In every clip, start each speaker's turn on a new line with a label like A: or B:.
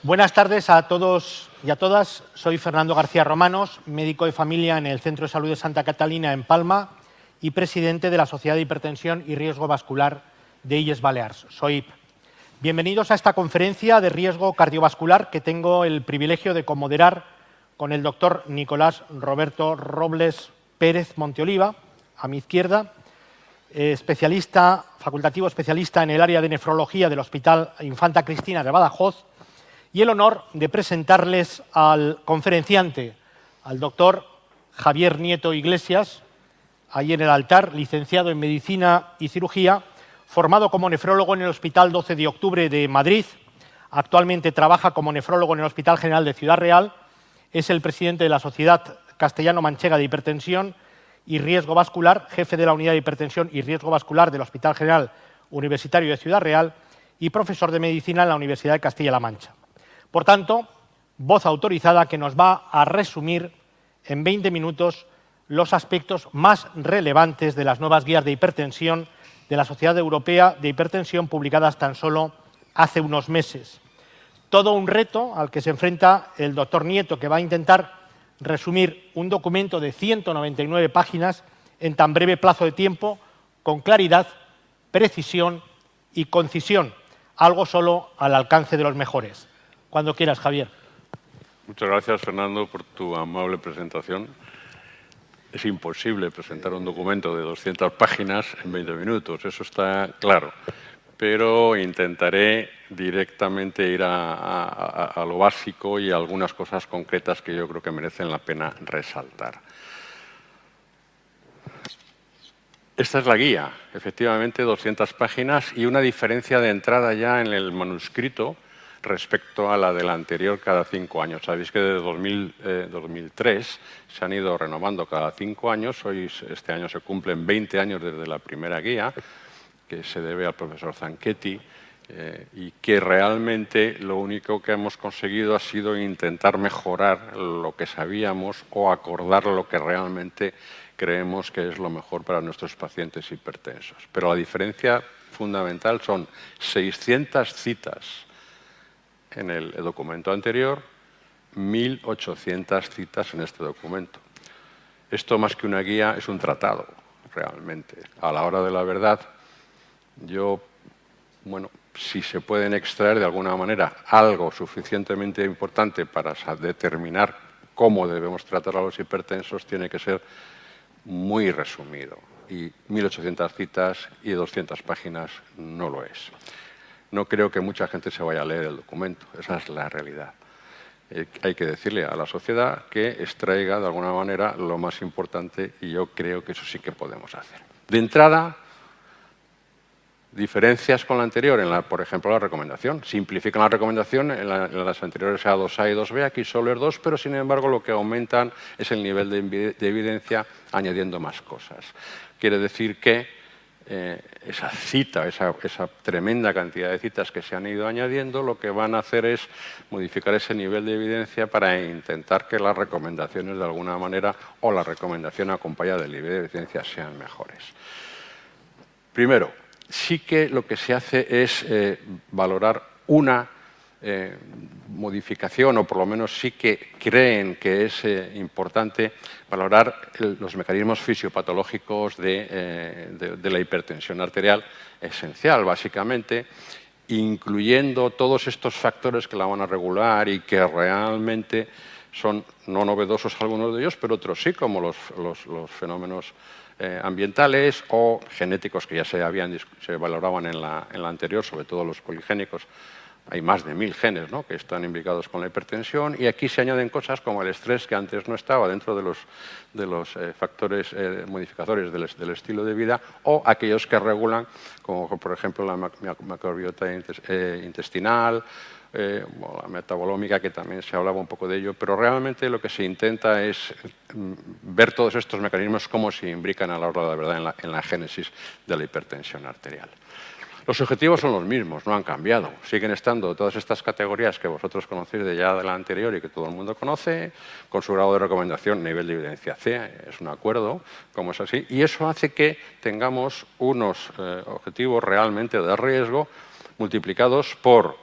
A: Buenas tardes a todos y a todas. Soy Fernando García Romanos, médico de familia en el Centro de Salud de Santa Catalina en Palma y presidente de la Sociedad de Hipertensión y Riesgo Vascular de Illes Balears, SOHIP. Bienvenidos a esta conferencia de riesgo cardiovascular que tengo el privilegio de comoderar con el doctor Nicolás Roberto Robles Pérez Monteoliva, a mi izquierda, facultativo especialista en el área de nefrología del Hospital Infanta Cristina de Badajoz, y el honor de presentarles al conferenciante, al doctor Javier Nieto Iglesias, ahí en el altar, licenciado en Medicina y Cirugía, formado como nefrólogo en el Hospital 12 de Octubre de Madrid, actualmente trabaja como nefrólogo en el Hospital General de Ciudad Real, es el presidente de la Sociedad Castellano-Manchega de Hipertensión y Riesgo Vascular, jefe de la Unidad de Hipertensión y Riesgo Vascular del Hospital General Universitario de Ciudad Real y profesor de Medicina en la Universidad de Castilla-La Mancha. Por tanto, voz autorizada que nos va a resumir en 20 minutos los aspectos más relevantes de las nuevas guías de hipertensión de la Sociedad Europea de Hipertensión publicadas tan solo hace unos meses. Todo un reto al que se enfrenta el doctor Nieto, que va a intentar resumir un documento de 199 páginas en tan breve plazo de tiempo, con claridad, precisión y concisión, algo solo al alcance de los mejores. Cuando quieras, Javier.
B: Muchas gracias, Fernando, por tu amable presentación. Es imposible presentar un documento de 200 páginas en 20 minutos, eso está claro. Pero intentaré directamente ir a lo básico y a algunas cosas concretas que yo creo que merecen la pena resaltar. Esta es la guía, efectivamente 200 páginas y una diferencia de entrada ya en el manuscrito respecto a la de la anterior cada 5 años. Sabéis que desde 2003 se han ido renovando cada 5 años. Este año se cumplen 20 años desde la primera guía, que se debe al profesor Zanchetti, y que realmente lo único que hemos conseguido ha sido intentar mejorar lo que sabíamos o acordar lo que realmente creemos que es lo mejor para nuestros pacientes hipertensos. Pero la diferencia fundamental son 600 citas en el documento anterior, 1.800 citas en este documento. Esto, más que una guía, es un tratado, realmente. A la hora de la verdad, si se pueden extraer de alguna manera algo suficientemente importante para determinar cómo debemos tratar a los hipertensos, tiene que ser muy resumido. Y 1.800 citas y 200 páginas no lo es. No creo que mucha gente se vaya a leer el documento, esa es la realidad. Hay que decirle a la sociedad que extraiga de alguna manera lo más importante y yo creo que eso sí que podemos hacer. De entrada, diferencias con la anterior, por ejemplo, la recomendación. Simplifican la recomendación, en las anteriores era 2A y 2B, aquí solo es 2, pero sin embargo lo que aumentan es el nivel de evidencia añadiendo más cosas. Quiere decir que esa cita, esa tremenda cantidad de citas que se han ido añadiendo, lo que van a hacer es modificar ese nivel de evidencia para intentar que las recomendaciones de alguna manera o la recomendación acompañada del nivel de evidencia sean mejores. Primero, sí que lo que se hace es valorar una modificación, o por lo menos sí que creen que es importante valorar los mecanismos fisiopatológicos de la hipertensión arterial esencial, básicamente, incluyendo todos estos factores que la van a regular y que realmente son no novedosos algunos de ellos, pero otros sí, como los fenómenos ambientales o genéticos que ya se valoraban en la anterior, sobre todo los poligénicos. Hay más de 1.000 genes, ¿no?, que están implicados con la hipertensión, y aquí se añaden cosas como el estrés, que antes no estaba dentro de los factores modificadores del estilo de vida, o aquellos que regulan, como por ejemplo la microbiota intestinal, o la metabolómica, que también se hablaba un poco de ello, pero realmente lo que se intenta es ver todos estos mecanismos cómo se imbrican a la hora de la verdad en la génesis de la hipertensión arterial. Los objetivos son los mismos, no han cambiado. Siguen estando todas estas categorías que vosotros conocéis de la anterior y que todo el mundo conoce, con su grado de recomendación, nivel de evidencia C, es un acuerdo, como es así, y eso hace que tengamos unos objetivos realmente de riesgo multiplicados por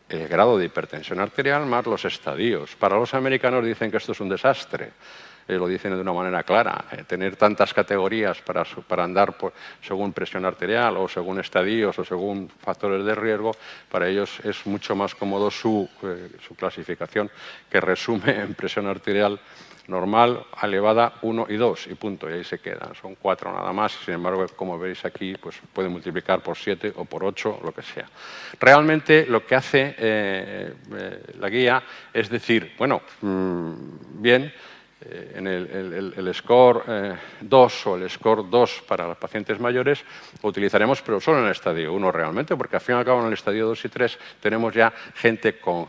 B: el grado de hipertensión arterial más los estadios. Para los americanos dicen que esto es un desastre. Lo dicen de una manera clara. Tener tantas categorías para andar según presión arterial o según estadios o según factores de riesgo, para ellos es mucho más cómodo su clasificación, que resume en presión arterial normal, elevada, 1 y 2 y punto, y ahí se quedan. Son 4 nada más, y sin embargo, como veis aquí, pues puede multiplicar por 7 o por 8, lo que sea. Realmente lo que hace la guía es decir, bueno, bien, en el score 2 o el score 2 para los pacientes mayores lo utilizaremos, pero solo en el estadio 1 realmente, porque al fin y al cabo en el estadio 2 y 3 tenemos ya gente con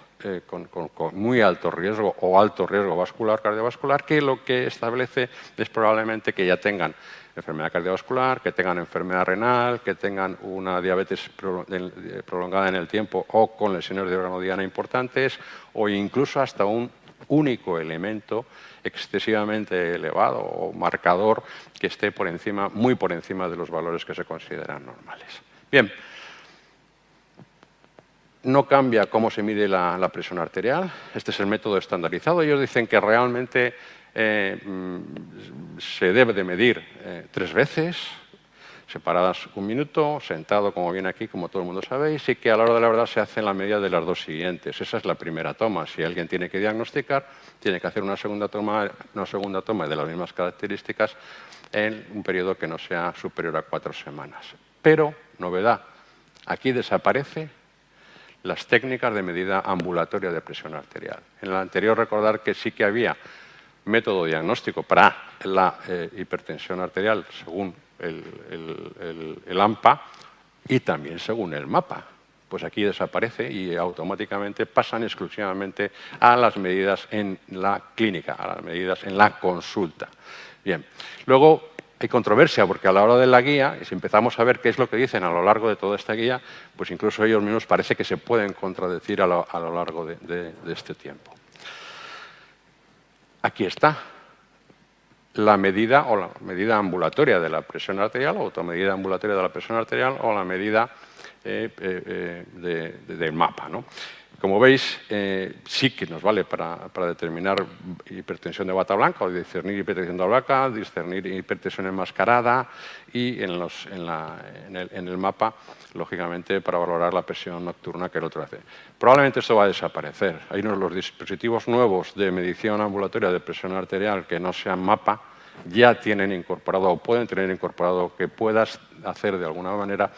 B: muy alto riesgo o alto riesgo vascular, cardiovascular, que lo que establece es probablemente que ya tengan enfermedad cardiovascular, que tengan enfermedad renal, que tengan una diabetes prolongada en el tiempo o con lesiones de órgano diana importantes, o incluso hasta un único elemento excesivamente elevado o marcador que esté por encima, muy por encima de los valores que se consideran normales. Bien, no cambia cómo se mide la presión arterial. Este es el método estandarizado. Ellos dicen que realmente se debe de medir 3 veces, separadas 1 minuto, sentado como viene aquí, como todo el mundo sabéis, y que a la hora de la verdad se hace en la medida de las 2 siguientes. Esa es la primera toma. Si alguien tiene que diagnosticar, tiene que hacer una segunda toma de las mismas características en un periodo que no sea superior a 4 semanas. Pero, novedad, aquí desaparece las técnicas de medida ambulatoria de presión arterial. En la anterior recordar que sí que había método diagnóstico para la hipertensión arterial según el AMPA y también según el MAPA. Pues aquí desaparece y automáticamente pasan exclusivamente a las medidas en la clínica, a las medidas en la consulta. Bien, luego hay controversia porque a la hora de la guía, y si empezamos a ver qué es lo que dicen a lo largo de toda esta guía, pues incluso ellos mismos parece que se pueden contradecir a lo largo de este tiempo. Aquí está la medida o la medida ambulatoria de la presión arterial, o automedida ambulatoria de la presión arterial, o la medida del MAPA, ¿no? Como veis, sí que nos vale para determinar hipertensión de bata blanca, o discernir hipertensión de blanca, discernir hipertensión enmascarada, y en el MAPA, lógicamente, para valorar la presión nocturna que el otro hace. Probablemente esto va a desaparecer. Hay los dispositivos nuevos de medición ambulatoria de presión arterial que no sean MAPA, ya tienen incorporado o pueden tener incorporado que puedas hacer de alguna manera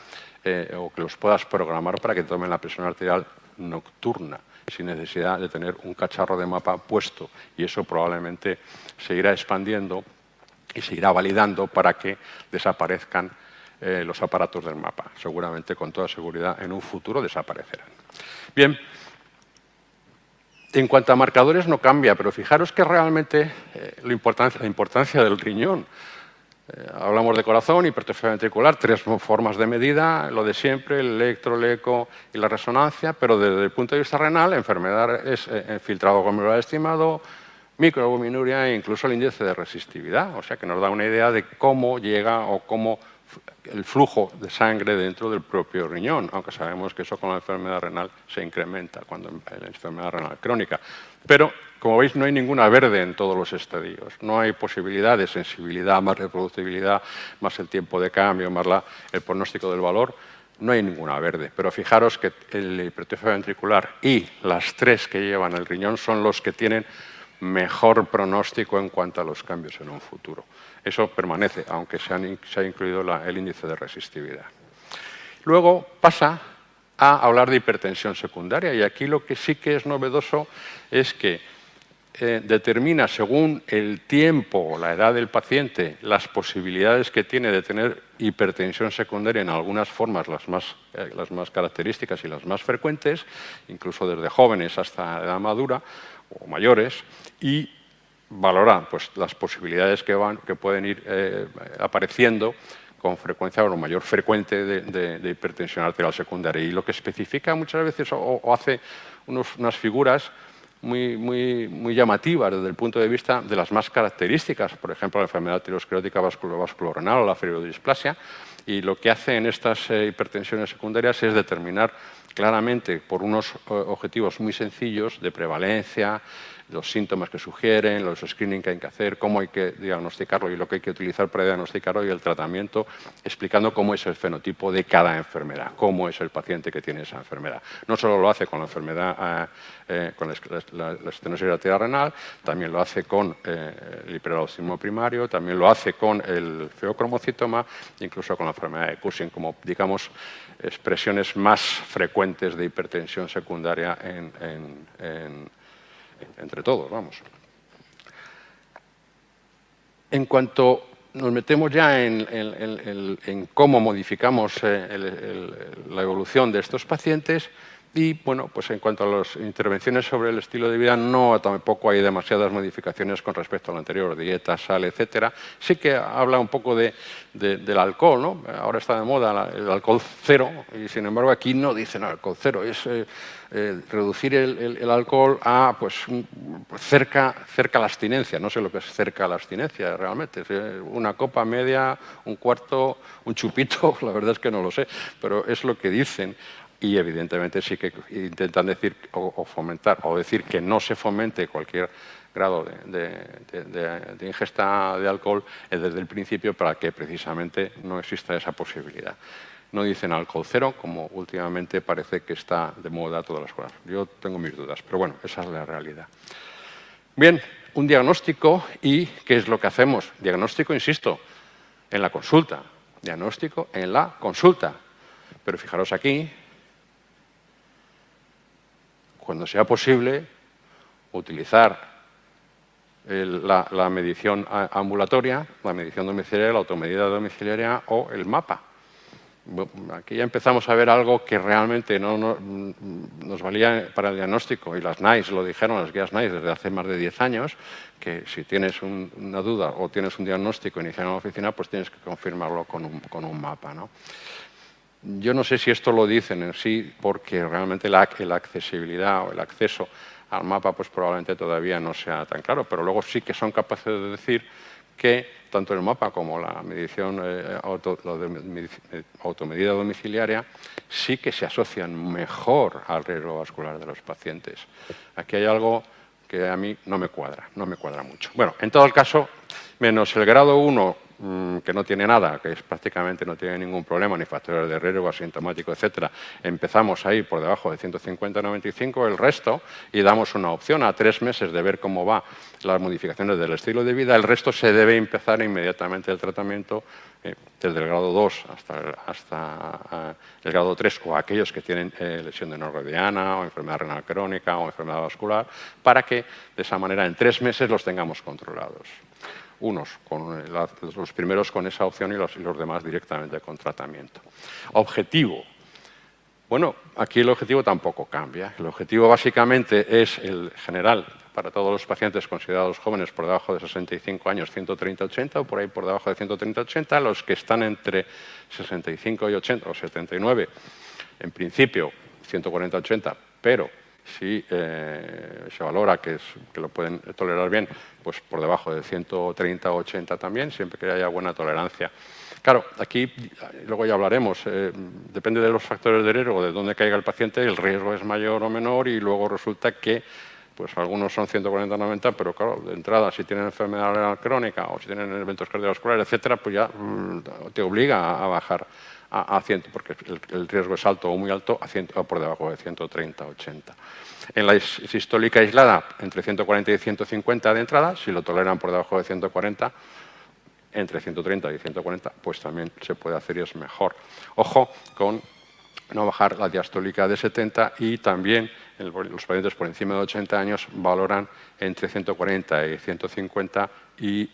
B: o que los puedas programar para que tomen la presión arterial nocturna, sin necesidad de tener un cacharro de MAPA puesto. Y eso probablemente se irá expandiendo y se irá validando para que desaparezcan los aparatos del MAPA. Seguramente, con toda seguridad, en un futuro desaparecerán. Bien, en cuanto a marcadores no cambia, pero fijaros que realmente la importancia del riñón. Hablamos de corazón, hipertrofia ventricular, 3 formas de medida, lo de siempre, el electro, el eco y la resonancia, pero desde el punto de vista renal, enfermedad es filtrado glomerular estimado, microalbuminuria e incluso el índice de resistividad, o sea que nos da una idea de cómo llega o cómo el flujo de sangre dentro del propio riñón, aunque sabemos que eso con la enfermedad renal se incrementa cuando en la enfermedad renal crónica. Pero, como veis, no hay ninguna verde en todos los estadios. No hay posibilidad de sensibilidad, más reproducibilidad, más el tiempo de cambio, más el pronóstico del valor. No hay ninguna verde. Pero fijaros que el hipertrofia ventricular y las 3 que llevan el riñón son los que tienen mejor pronóstico en cuanto a los cambios en un futuro. Eso permanece, aunque se ha incluido el índice de resistividad. Luego pasa a hablar de hipertensión secundaria, y aquí lo que sí que es novedoso es que determina según el tiempo o la edad del paciente las posibilidades que tiene de tener hipertensión secundaria en algunas formas, las más características y las más frecuentes, incluso desde jóvenes hasta edad madura o mayores, y valorar pues, las posibilidades que pueden ir apareciendo con frecuencia o mayor frecuente de hipertensión arterial secundaria. Y lo que especifica muchas veces o hace unas figuras muy llamativas desde el punto de vista de las más características, por ejemplo, la enfermedad arteriosclerótica vasculorenal o la fibrodisplasia, Y lo que hacen estas hipertensiones secundarias es determinar claramente por unos objetivos muy sencillos de prevalencia, los síntomas que sugieren, los screening que hay que hacer, cómo hay que diagnosticarlo y lo que hay que utilizar para diagnosticarlo y el tratamiento, explicando cómo es el fenotipo de cada enfermedad, cómo es el paciente que tiene esa enfermedad. No solo lo hace con la enfermedad, con la estenosis arterial renal, también lo hace con el hiperaldosteronismo primario, también lo hace con el feocromocitoma, incluso con la enfermedad de Cushing, como, digamos, expresiones más frecuentes de hipertensión secundaria entre todos, vamos. En cuanto nos metemos ya en cómo modificamos la evolución de estos pacientes, y bueno, pues en cuanto a las intervenciones sobre el estilo de vida, no tampoco hay demasiadas modificaciones con respecto a lo anterior, dieta, sal, etcétera. Sí que habla un poco del alcohol, ¿no? Ahora está de moda el alcohol cero, y sin embargo aquí no dicen alcohol cero, es reducir el alcohol a pues cerca a la abstinencia. No sé lo que es cerca a la abstinencia realmente, es una copa media, un cuarto, un chupito, la verdad es que no lo sé, pero es lo que dicen. Y evidentemente sí que intentan decir o fomentar o decir que no se fomente cualquier grado de ingesta de alcohol desde el principio para que precisamente no exista esa posibilidad. No dicen alcohol cero, como últimamente parece que está de moda todas las cosas. Yo tengo mis dudas, pero bueno, esa es la realidad. Bien, un diagnóstico, ¿y qué es lo que hacemos? Diagnóstico, insisto, en la consulta. Diagnóstico en la consulta. Pero fijaros aquí, cuando sea posible, utilizar la medición ambulatoria, la medición domiciliaria, la automedida domiciliaria o el mapa. Aquí ya empezamos a ver algo que realmente no nos valía para el diagnóstico, y las NICE lo dijeron, las guías NICE, desde hace más de 10 años, que si tienes una duda o tienes un diagnóstico inicial en la oficina, pues tienes que confirmarlo con un mapa, ¿no? Yo no sé si esto lo dicen en sí porque realmente la accesibilidad o el acceso al mapa pues probablemente todavía no sea tan claro, pero luego sí que son capaces de decir que tanto el mapa como la medición automedida domiciliaria sí que se asocian mejor al riesgo vascular de los pacientes. Aquí hay algo que a mí no me cuadra mucho. Bueno, en todo el caso, menos el grado 1, que no tiene nada, que prácticamente no tiene ningún problema, ni factores de riesgo, asintomático, etcétera, empezamos ahí por debajo de 150-95, el resto, y damos una opción a 3 meses de ver cómo va las modificaciones del estilo de vida, el resto se debe empezar inmediatamente el tratamiento desde el grado 2 hasta el grado 3, o aquellos que tienen lesión de neurodiana o enfermedad renal crónica o enfermedad vascular, para que de esa manera en 3 meses los tengamos controlados. Los primeros con esa opción y los demás directamente con tratamiento. Objetivo. Bueno, aquí el objetivo tampoco cambia. El objetivo básicamente es el general para todos los pacientes considerados jóvenes por debajo de 65 años, 130-80, o por ahí por debajo de 130-80, los que están entre 65 y 80 o 79, en principio 140-80, pero si se valora que lo pueden tolerar bien, pues por debajo de 130 o 80 también, siempre que haya buena tolerancia. Claro, aquí luego ya hablaremos, depende de los factores de riesgo, de dónde caiga el paciente, el riesgo es mayor o menor, y luego resulta que pues algunos son 140-90, pero claro, de entrada, si tienen enfermedad renal crónica o si tienen eventos cardiovasculares, etcétera, pues ya te obliga a bajar a 100, porque el riesgo es alto o muy alto, a 100, o por debajo de 130-80. En la sistólica aislada, entre 140 y 150 de entrada, si lo toleran por debajo de 140, entre 130 y 140, pues también se puede hacer y es mejor. Ojo con no bajar la diastólica de 70, y también los pacientes por encima de 80 años valoran entre 140 y 150 y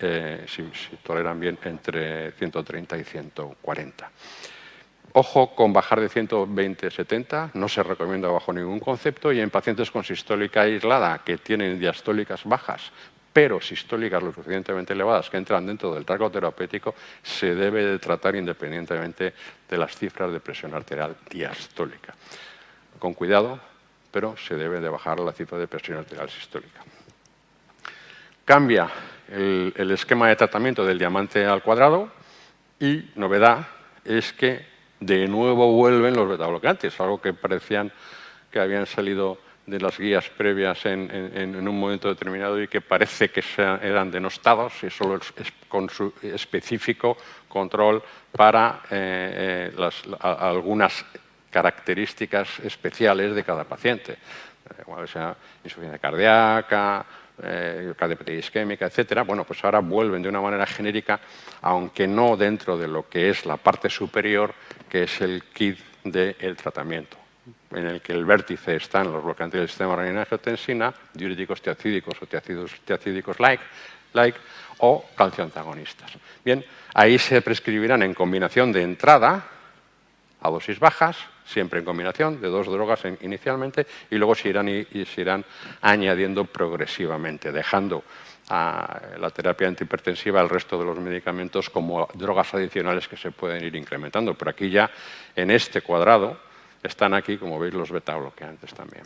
B: si toleran bien entre 130 y 140. Ojo con bajar de 120-70, no se recomienda bajo ningún concepto, y en pacientes con sistólica aislada que tienen diastólicas bajas, pero sistólicas lo suficientemente elevadas que entran dentro del rango terapéutico, se debe de tratar independientemente de las cifras de presión arterial diastólica. Con cuidado, pero se debe de bajar la cifra de presión arterial sistólica. Cambia el esquema de tratamiento del diamante al cuadrado, y novedad, es que de nuevo vuelven los betabloqueantes, algo que parecían que habían salido de las guías previas en un momento determinado y que parece que eran denostados y solo con su específico control para algunas características especiales de cada paciente, igual sea insuficiencia cardíaca, cardiopatía isquémica, etcétera. Bueno, pues ahora vuelven de una manera genérica, aunque no dentro de lo que es la parte superior, que es el kit del tratamiento, en el que el vértice están los bloqueantes del sistema renina-angiotensina, diuréticos tiazídicos o tiazídicos like o calcioantagonistas. Bien, ahí se prescribirán en combinación de entrada a dosis bajas, siempre en combinación de 2 drogas inicialmente, y luego se irán añadiendo progresivamente, dejando a la terapia antihipertensiva al resto de los medicamentos como drogas adicionales que se pueden ir incrementando. Pero aquí ya, en este cuadrado, están aquí, como veis, los beta-bloqueantes también.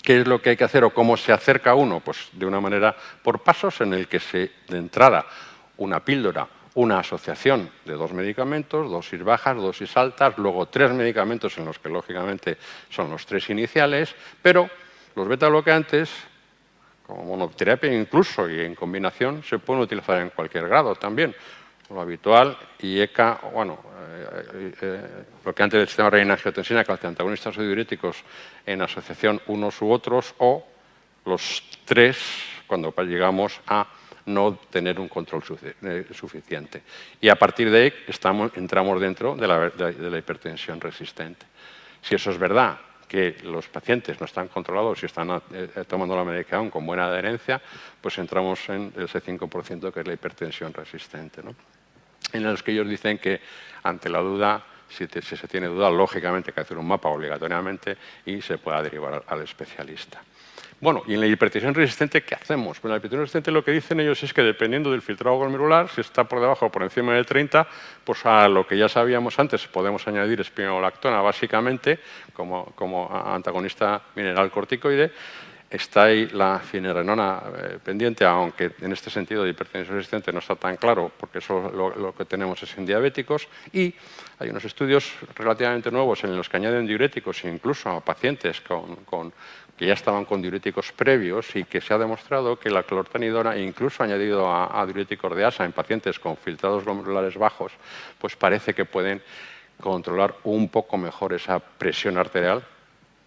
B: ¿Qué es lo que hay que hacer o cómo se acerca uno? Pues de una manera por pasos, en el que de entrada una píldora, una asociación de 2 medicamentos, dosis bajas, dosis altas, luego 3 medicamentos en los que lógicamente son los 3 iniciales, pero los beta-bloqueantes, como monoterapia incluso y en combinación, se pueden utilizar en cualquier grado también. Lo habitual, IECA, bueno, bloqueantes del sistema renina-angiotensina, calcioantagonistas o diuréticos en asociación unos u otros, o los 3 cuando llegamos a no tener un control suficiente. Y a partir de ahí entramos dentro de la hipertensión resistente. Si eso es verdad, que los pacientes no están controlados y están tomando la medicación con buena adherencia, pues entramos en ese 5% que es la hipertensión resistente, ¿no? En los que ellos dicen que ante la duda, si se tiene duda, lógicamente hay que hacer un mapa obligatoriamente y se pueda derivar al especialista. Bueno, y en la hipertensión resistente, ¿qué hacemos? Pues en la hipertensión resistente lo que dicen ellos es que dependiendo del filtrado glomerular, si está por debajo o por encima de 30, pues a lo que ya sabíamos antes podemos añadir espironolactona básicamente como antagonista mineral corticoide. Está ahí la finerenona pendiente, aunque en este sentido de hipertensión resistente no está tan claro, porque eso lo que tenemos es en diabéticos. Y hay unos estudios relativamente nuevos en los que añaden diuréticos incluso a pacientes que ya estaban con diuréticos previos, y que se ha demostrado que la clortanidona, incluso añadido a diuréticos de ASA en pacientes con filtrados glomerulares bajos, pues parece que pueden controlar un poco mejor esa presión arterial,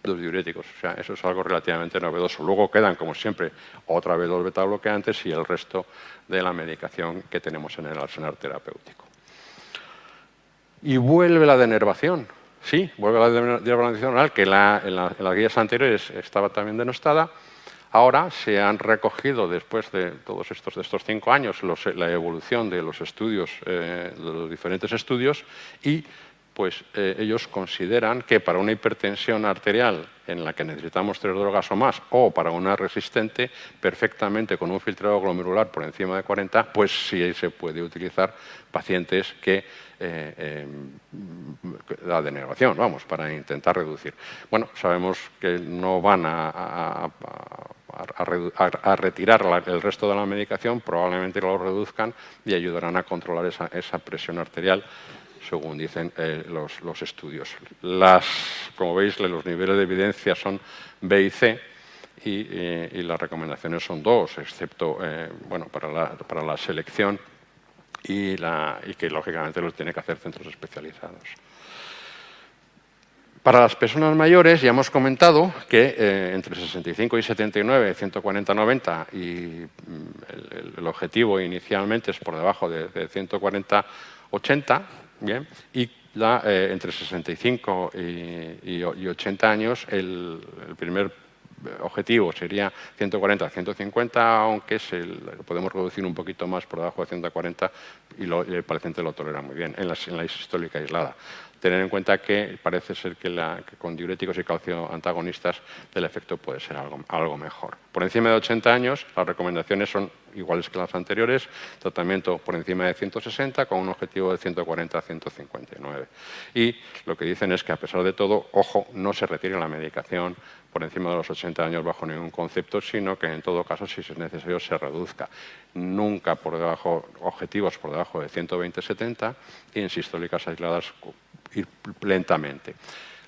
B: los diuréticos. O sea, eso es algo relativamente novedoso. Luego quedan, como siempre, otra vez los beta-bloqueantes y el resto de la medicación que tenemos en el arsenal terapéutico. Y vuelve la denervación. Sí, vuelve la denervación oral, que en las guías anteriores estaba también denostada. Ahora se han recogido, después de todos estos 5 años, la evolución de los estudios, de los diferentes estudios, y pues ellos consideran que para una hipertensión arterial en la que necesitamos 3 drogas o más, o para una resistente, perfectamente con un filtrado glomerular por encima de 40, pues sí se puede utilizar pacientes que la denervación, vamos, para intentar reducir. Bueno, sabemos que no van a retirar el resto de la medicación, probablemente lo reduzcan y ayudarán a controlar esa presión arterial, según dicen los estudios. Como veis, los niveles de evidencia son B y C, y las recomendaciones son 2, excepto bueno, para la selección y que lógicamente los tiene que hacer centros especializados. Para las personas mayores ya hemos comentado que entre 65 y 79, 140-90, y el objetivo inicialmente es por debajo de 140-80, bien, y entre 65 y 80 años el primer objetivo sería 140-150, aunque podemos reducir un poquito más por debajo de 140 y el paciente lo tolera muy bien en la sistólica aislada. tener en cuenta que parece ser que con diuréticos y calcio antagonistas el efecto puede ser algo mejor. Por encima de 80 años, las recomendaciones son iguales que las anteriores, tratamiento por encima de 160 con un objetivo de 140 a 159. Y lo que dicen es que, a pesar de todo, ojo, no se retire la medicación por encima de los 80 años bajo ningún concepto, sino que en todo caso, si es necesario, se reduzca. Nunca por debajo, objetivos por debajo de 120-70 y en sistólicas aisladas ir lentamente.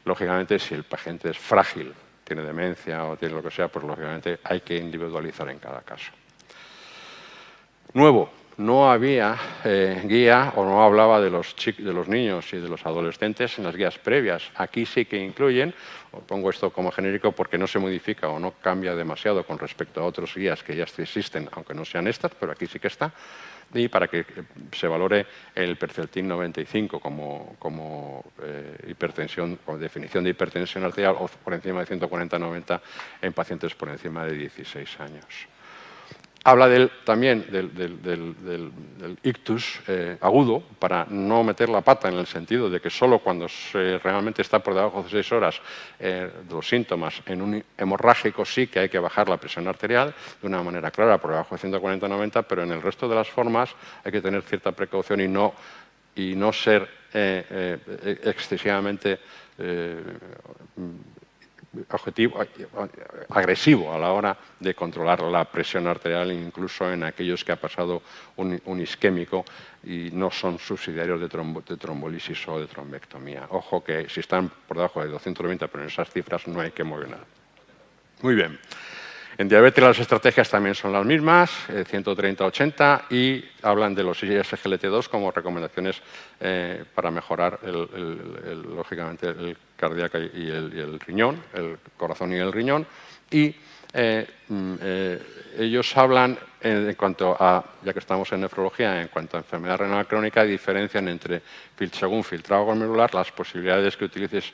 B: Lógicamente, si el paciente es frágil, tiene demencia o tiene lo que sea, pues lógicamente hay que individualizar en cada caso. Nuevo, no había guía o no hablaba de los niños y de los adolescentes en las guías previas. Aquí sí que incluyen, pongo esto como genérico porque no se modifica o no cambia demasiado con respecto a otras guías que ya existen, aunque no sean estas, pero aquí sí que está, y para que se valore el Perceltin 95 como hipertensión, como definición de hipertensión arterial o por encima de 140-90 en pacientes por encima de 16 años. Habla también del ictus agudo, para no meter la pata en el sentido de que solo cuando realmente está por debajo de 6 horas de los síntomas, en un hemorrágico sí que hay que bajar la presión arterial de una manera clara por debajo de 140-90, pero en el resto de las formas hay que tener cierta precaución y no ser excesivamente agresivo a la hora de controlar la presión arterial, incluso en aquellos que ha pasado un isquémico y no son subsidiarios de trombolisis o de trombectomía. Ojo que si están por debajo de 290, pero en esas cifras no hay que mover nada. Muy bien. En diabetes las estrategias también son las mismas, 130-80, y hablan de los SGLT2 como recomendaciones para mejorar, lógicamente, el cardíaco y el riñón, el corazón y el riñón. Y ellos hablan, en cuanto a, ya que estamos en nefrología, en cuanto a enfermedad renal crónica, diferencian entre, según filtrado glomerular, las posibilidades que utilices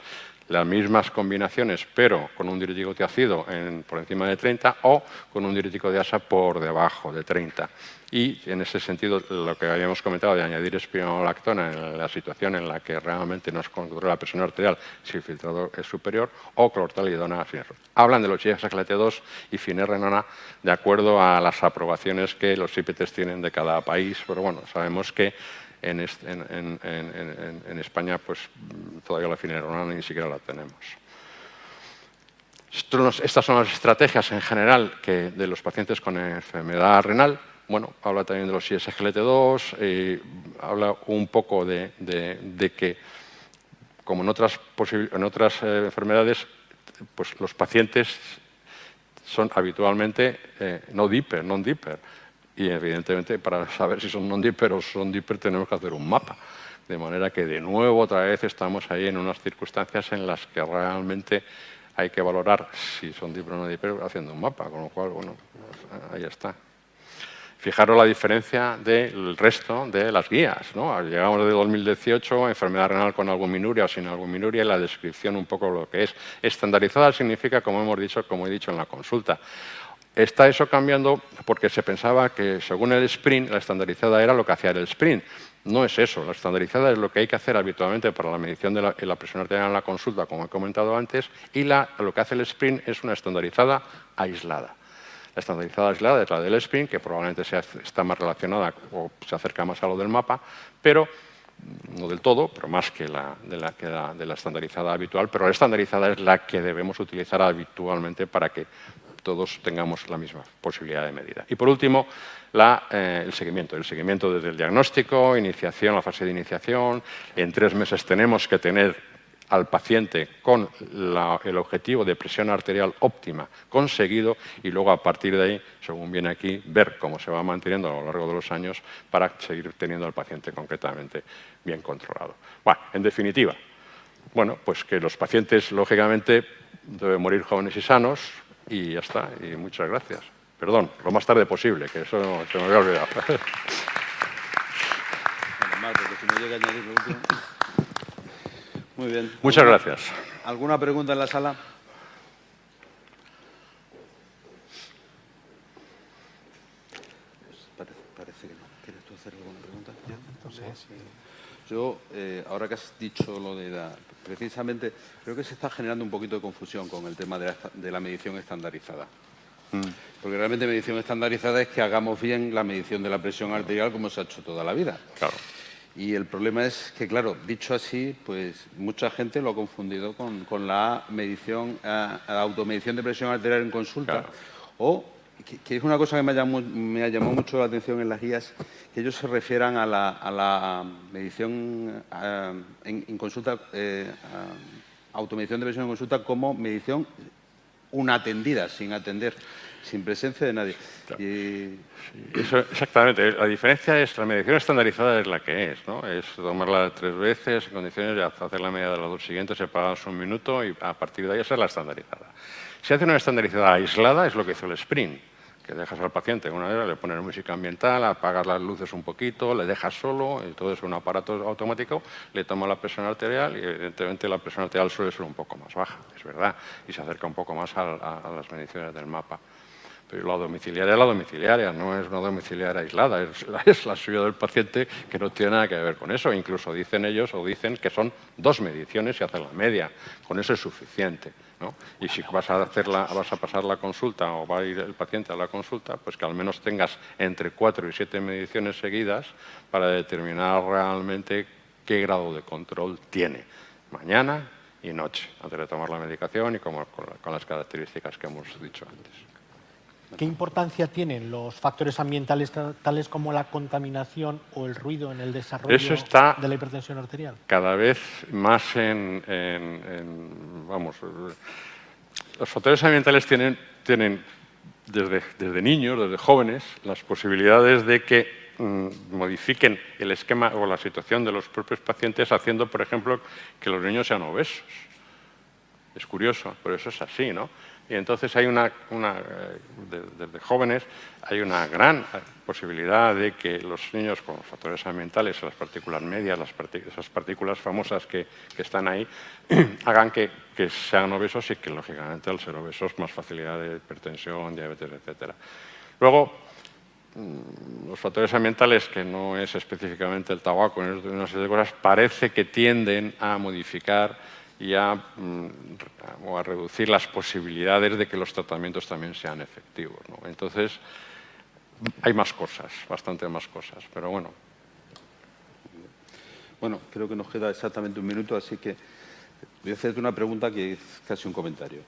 B: las mismas combinaciones, pero con un diurético tiacido por encima de 30 o con un diurético de asa por debajo de 30. Y en ese sentido, lo que habíamos comentado de añadir espironolactona en la situación en la que realmente no se controla la presión arterial si el filtrado es superior, o clortalidona. Hablan de los SGLT2 y finerenona de acuerdo a las aprobaciones que los IPTs tienen de cada país, pero bueno, sabemos que en España pues todavía la finerenona ni siquiera la tenemos. Estas son las estrategias en general de los pacientes con enfermedad renal. Bueno, habla también de los SGLT2, habla un poco de que, como en otras enfermedades, pues los pacientes son habitualmente no-dipper, non-dipper. Y evidentemente, para saber si son non-dipper o son dipper, tenemos que hacer un mapa. De manera que, de nuevo, otra vez estamos ahí en unas circunstancias en las que realmente hay que valorar si son dipper o no dipper haciendo un mapa. Con lo cual, bueno, ahí está. Fijaros la diferencia del resto de las guías, ¿no? Llegamos de 2018, enfermedad renal con albuminuria o sin albuminuria, y la descripción un poco lo que es. Estandarizada significa, como hemos dicho, como he dicho en la consulta. Está eso cambiando porque se pensaba que, según el sprint, la estandarizada era lo que hacía el sprint. No es eso. La estandarizada es lo que hay que hacer habitualmente para la medición de la presión arterial en la consulta, como he comentado antes, y lo que hace el sprint es una estandarizada aislada. La estandarizada aislada es la del sprint, que probablemente está más relacionada o se acerca más a lo del mapa, pero no del todo, pero más que de la estandarizada habitual. Pero la estandarizada es la que debemos utilizar habitualmente para que todos tengamos la misma posibilidad de medida. Y por último, el seguimiento. El seguimiento desde el diagnóstico, iniciación, la fase de iniciación. En 3 meses tenemos que tener al paciente con el objetivo de presión arterial óptima conseguido, y luego, a partir de ahí, según viene aquí, ver cómo se va manteniendo a lo largo de los años para seguir teniendo al paciente concretamente bien controlado. Bueno, en definitiva, bueno, pues que los pacientes, lógicamente, deben morir jóvenes y sanos, y ya está, y muchas gracias. Perdón, lo más tarde posible, que eso se me había olvidado.
C: Muy bien.
B: Muchas gracias.
C: ¿Alguna pregunta en la sala? Parece que no. ¿Quieres tú hacer alguna pregunta? ¿Ya?
A: No sé.
C: Yo, ahora que has dicho lo de precisamente, creo que se está generando un poquito de confusión con el tema de la medición estandarizada. Porque realmente medición estandarizada es que hagamos bien la medición de la presión arterial como se ha hecho toda la vida.
B: Claro.
C: Y el problema es que, claro, dicho así, pues mucha gente lo ha confundido con la medición, automedición de presión arterial en consulta.
B: Claro.
C: O, que es una cosa que me ha llamado mucho la atención en las guías, que ellos se refieran a la medición en consulta, automedición de presión en consulta como medición unatendida, sin atender, sin presencia de nadie.
B: Claro. Eso, exactamente. La diferencia es, la medición estandarizada es la que es, ¿no? Es tomarla 3 veces en condiciones de hacer la media de las 2 siguientes, separadas 1 minuto y a partir de ahí esa es la estandarizada. Si hace una estandarizada aislada, es lo que hizo el sprint, que dejas al paciente una vez, le pones música ambiental, apagas las luces un poquito, le dejas solo, y todo es un aparato automático, le toma la presión arterial y evidentemente la presión arterial suele ser un poco más baja, es verdad, y se acerca un poco más a las mediciones del mapa. Pero la domiciliaria, no es una domiciliaria aislada, es la suya del paciente, que no tiene nada que ver con eso. Incluso dicen ellos o dicen que son 2 mediciones y hacen la media. Con eso es suficiente, ¿no? Y si vas a pasar la consulta o va a ir el paciente a la consulta, pues que al menos tengas entre 4 y 7 mediciones seguidas para determinar realmente qué grado de control tiene mañana y noche, antes de tomar la medicación y con las características que hemos dicho antes.
A: ¿Qué importancia tienen los factores ambientales tales como la contaminación o el ruido en el desarrollo de la hipertensión arterial?
B: Cada vez más vamos, los factores ambientales tienen desde niños, desde jóvenes, las posibilidades de que modifiquen el esquema o la situación de los propios pacientes, haciendo, por ejemplo, que los niños sean obesos. Es curioso, pero eso es así, ¿no? Y entonces hay desde jóvenes hay una gran posibilidad de que los niños con los factores ambientales, las partículas medias, esas partículas famosas que están ahí, hagan que sean obesos y que, lógicamente, al ser obesos, más facilidad de hipertensión, diabetes, etcétera. Luego, los factores ambientales, que no es específicamente el tabaco, es una serie de cosas, parece que tienden a modificar y a reducir las posibilidades de que los tratamientos también sean efectivos, ¿no? Entonces, hay más cosas, bastante más cosas, pero bueno.
C: Bueno, creo que nos queda exactamente 1 minuto, así que voy a hacerte una pregunta que es casi un comentario.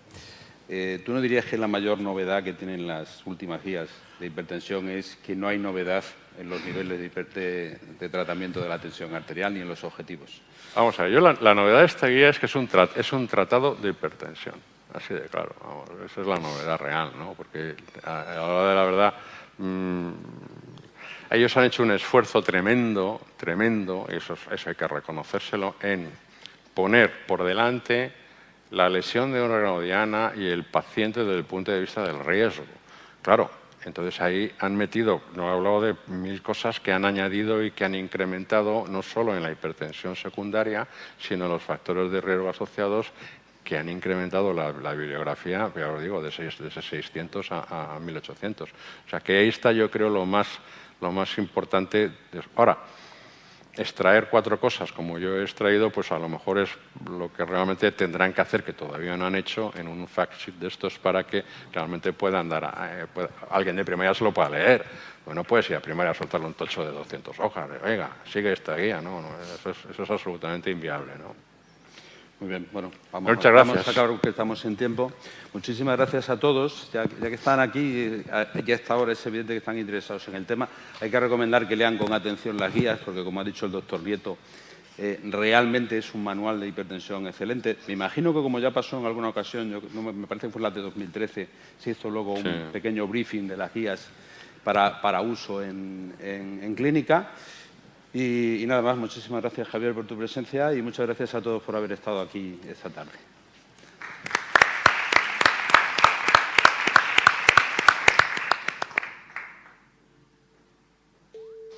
C: ¿Tú no dirías que la mayor novedad que tienen las últimas guías de hipertensión es que no hay novedad en los niveles de tratamiento de la tensión arterial ni en los objetivos?
B: Vamos a ver, la novedad de esta guía es que es un tratado de hipertensión, así de claro. Vamos, esa es la novedad real, ¿no? Porque a la hora de la verdad, ellos han hecho un esfuerzo tremendo, y eso hay que reconocérselo, en poner por delante la lesión de órgano diana y el paciente desde el punto de vista del riesgo. Claro, entonces ahí han metido, no he hablado de 1000 cosas que han añadido y que han incrementado no solo en la hipertensión secundaria, sino en los factores de riesgo asociados, que han incrementado la bibliografía, ya os digo, de 600 a 1800. O sea que ahí está, yo creo, lo más importante. Ahora, extraer 4 cosas como yo he extraído, pues a lo mejor es lo que realmente tendrán que hacer, que todavía no han hecho, en un fact sheet de estos, para que realmente puedan dar alguien de primaria se lo pueda leer. Bueno, puedes ir a primaria a soltarle un tocho de 200 hojas. Venga, sigue esta guía, ¿no? Eso es absolutamente inviable, ¿no?
C: Muy bien, bueno,
B: muchas gracias.
C: Vamos a acabar porque estamos en tiempo. Muchísimas gracias a todos. Ya que están aquí, ya a esta hora es evidente que están interesados en el tema. Hay que recomendar que lean con atención las guías, porque como ha dicho el doctor Nieto, realmente es un manual de hipertensión excelente. Me imagino que, como ya pasó en alguna ocasión, me parece que fue la de 2013, se hizo luego un pequeño briefing de las guías para uso en clínica. Y nada más, muchísimas gracias, Javier, por tu presencia y muchas gracias a todos por haber estado aquí esta tarde.